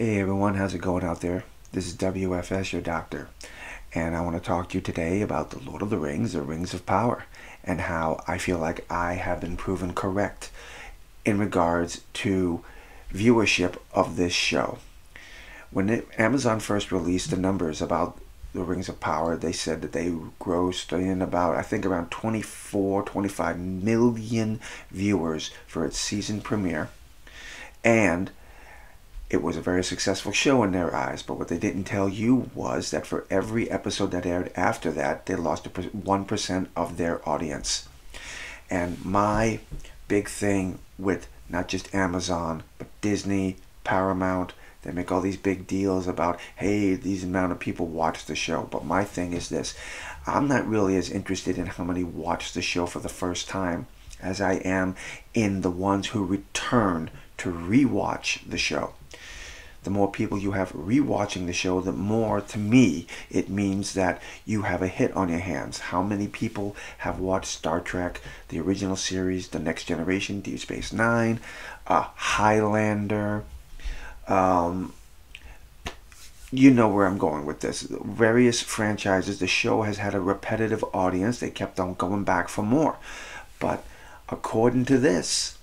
Hey everyone, how's it going out there? This is W.F.S, your doctor, and I want to talk to you today about the Lord of the Rings, the Rings of Power, and how I feel like I have been proven correct in regards to viewership of this show. When Amazon first released the numbers about the Rings of Power, they said that they grossed in about, I think, around 25 million viewers for its season premiere, and it was a very successful show in their eyes. But what they didn't tell you was that for every episode that aired after that, they lost 1% of their audience. And my big thing with not just Amazon, but Disney, Paramount, they make all these big deals about, hey, these amount of people watch the show. But my thing is this: I'm not really as interested in how many watch the show for the first time as I am in the ones who return to rewatch the show. The more people you have rewatching the show, the more, to me, it means that you have a hit on your hands. How many people have watched Star Trek, the original series, The Next Generation, DS9, Highlander? You know where I'm going with this. Various franchises, the show has had a repetitive audience. They kept on going back for more. But according to this,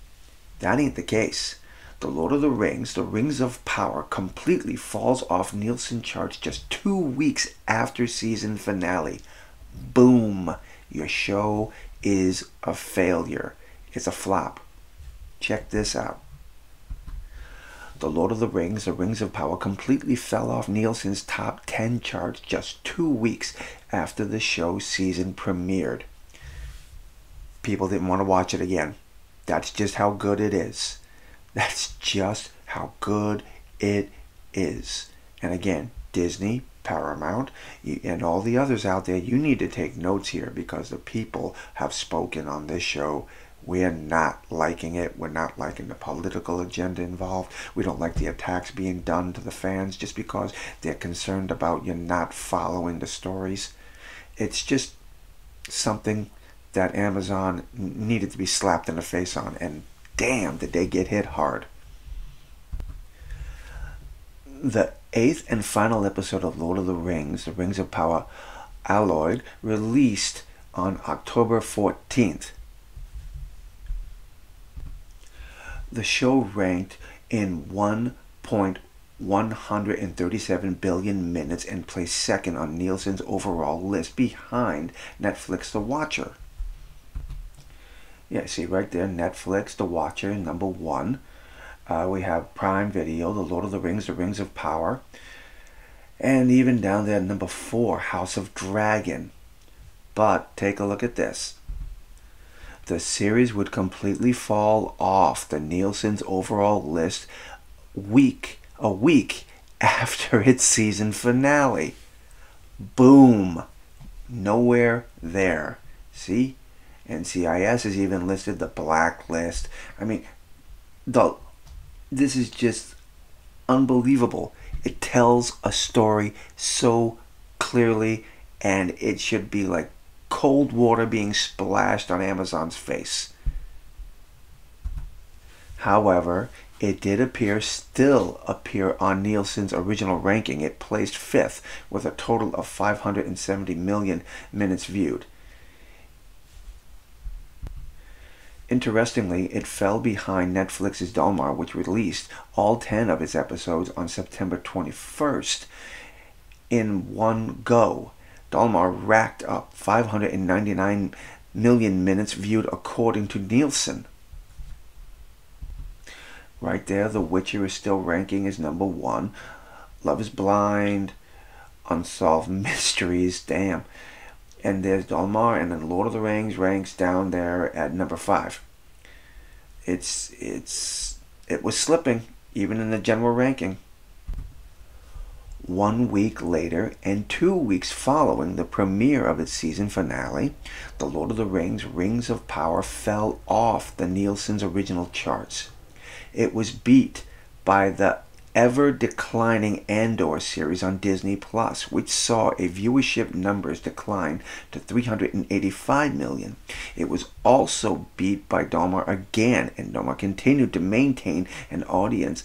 that ain't the case. The Lord of the Rings, the Rings of Power, completely falls off Nielsen charts just 2 weeks after season finale. Boom! Your show is a failure. It's a flop. Check this out. The Lord of the Rings of Power, completely fell off Nielsen's top 10 charts just 2 weeks after the show's season premiered. People didn't want to watch it again. That's just how good it is. That's just how good it is. And again, Disney, Paramount, and all the others out there, you need to take notes here, because the people have spoken on this show. We're not liking it. We're not liking the political agenda involved. We don't like the attacks being done to the fans just because they're concerned about you not following the stories. It's just something that Amazon needed to be slapped in the face on, and damn, did they get hit hard. The 8th and final episode of Lord of the Rings, The Rings of Power, Alloyed, released on October 14th. The show ranked in 1.137 billion minutes and placed second on Nielsen's overall list, behind Netflix The Watcher. Yeah, see right there, Netflix, The Watcher, number 1. We have Prime Video, The Lord of the Rings of Power. And even down there, number 4, House of Dragon. But take a look at this. The series would completely fall off the Nielsen's overall list a week after its season finale. Boom. Nowhere there. See? NCIS has even listed the blacklist. I mean, this is just unbelievable. It tells a story so clearly, and it should be like cold water being splashed on Amazon's face. However, it did still appear on Nielsen's original ranking. It placed 5th with a total of 570 million minutes viewed. Interestingly, it fell behind Netflix's Lofr, which released all 10 of its episodes on September 21st in one go. Lofr racked up 599 million minutes viewed according to Nielsen. Right there, The Witcher is still ranking as number 1. Love is Blind, Unsolved Mysteries, damn. And there's Lofr, and then Lord of the Rings ranks down there at number 5. It was slipping, even in the general ranking. 1 week later, and 2 weeks following the premiere of its season finale, The Lord of the Rings of Power fell off the Nielsen's original charts. It was beat by the ever-declining Andor series on Disney+, which saw a viewership numbers decline to 385 million. It was also beat by Lofr again, and Lofr continued to maintain an audience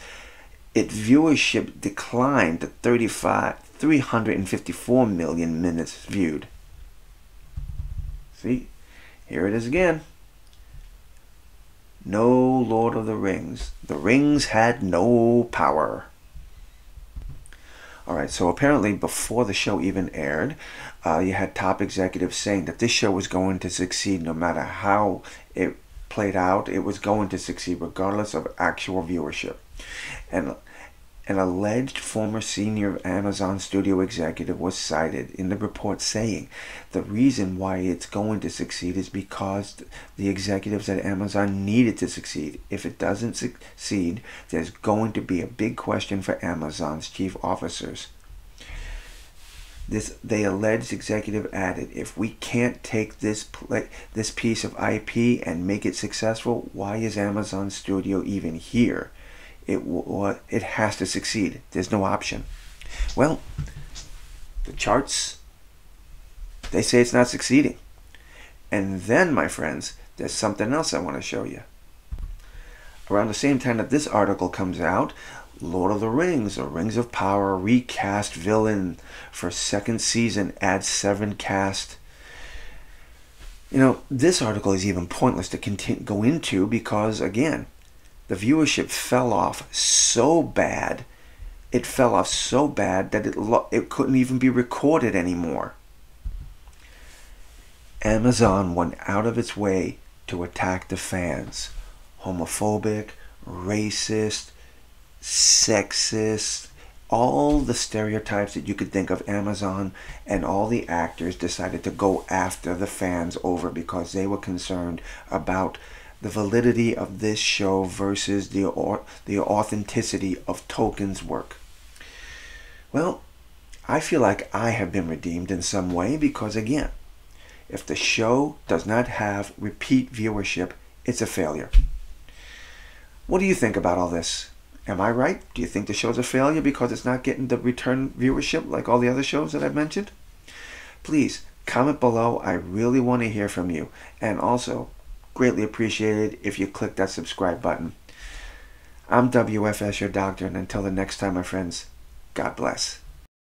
its viewership declined to 354 million minutes viewed. See, here it is again. No Lord of the Rings. The rings had no power. Alright, so apparently before the show even aired, you had top executives saying that this show was going to succeed no matter how it played out. It was going to succeed regardless of actual viewership. And an alleged former senior Amazon studio executive was cited in the report saying the reason why it's going to succeed is because the executives at Amazon need it to succeed. If it doesn't succeed, there's going to be a big question for Amazon's chief officers. The alleged executive added, if we can't take this piece of IP and make it successful, why is Amazon Studio even here? It has to succeed. There's no option. Well, the charts, they say it's not succeeding. And then, my friends, there's something else I want to show you. Around the same time that this article comes out, Lord of the Rings, or Rings of Power, recast villain for second season, adds 7 cast. You know, this article is even pointless to go into because, again, the viewership fell off so bad. It fell off so bad that it couldn't even be recorded anymore. Amazon went out of its way to attack the fans. Homophobic, racist, sexist, all the stereotypes that you could think of. Amazon and all the actors decided to go after the fans over because they were concerned about the validity of this show versus the authenticity of Tolkien's work. Well, I feel like I have been redeemed in some way because, again, if the show does not have repeat viewership, it's a failure. What do you think about all this? Am I right? Do you think the show's a failure because it's not getting the return viewership like all the other shows that I've mentioned? Please, comment below. I really want to hear from you. And also, greatly appreciated if you click that subscribe button. I'm W.F.S, your doctor, and until the next time, my friends, God bless.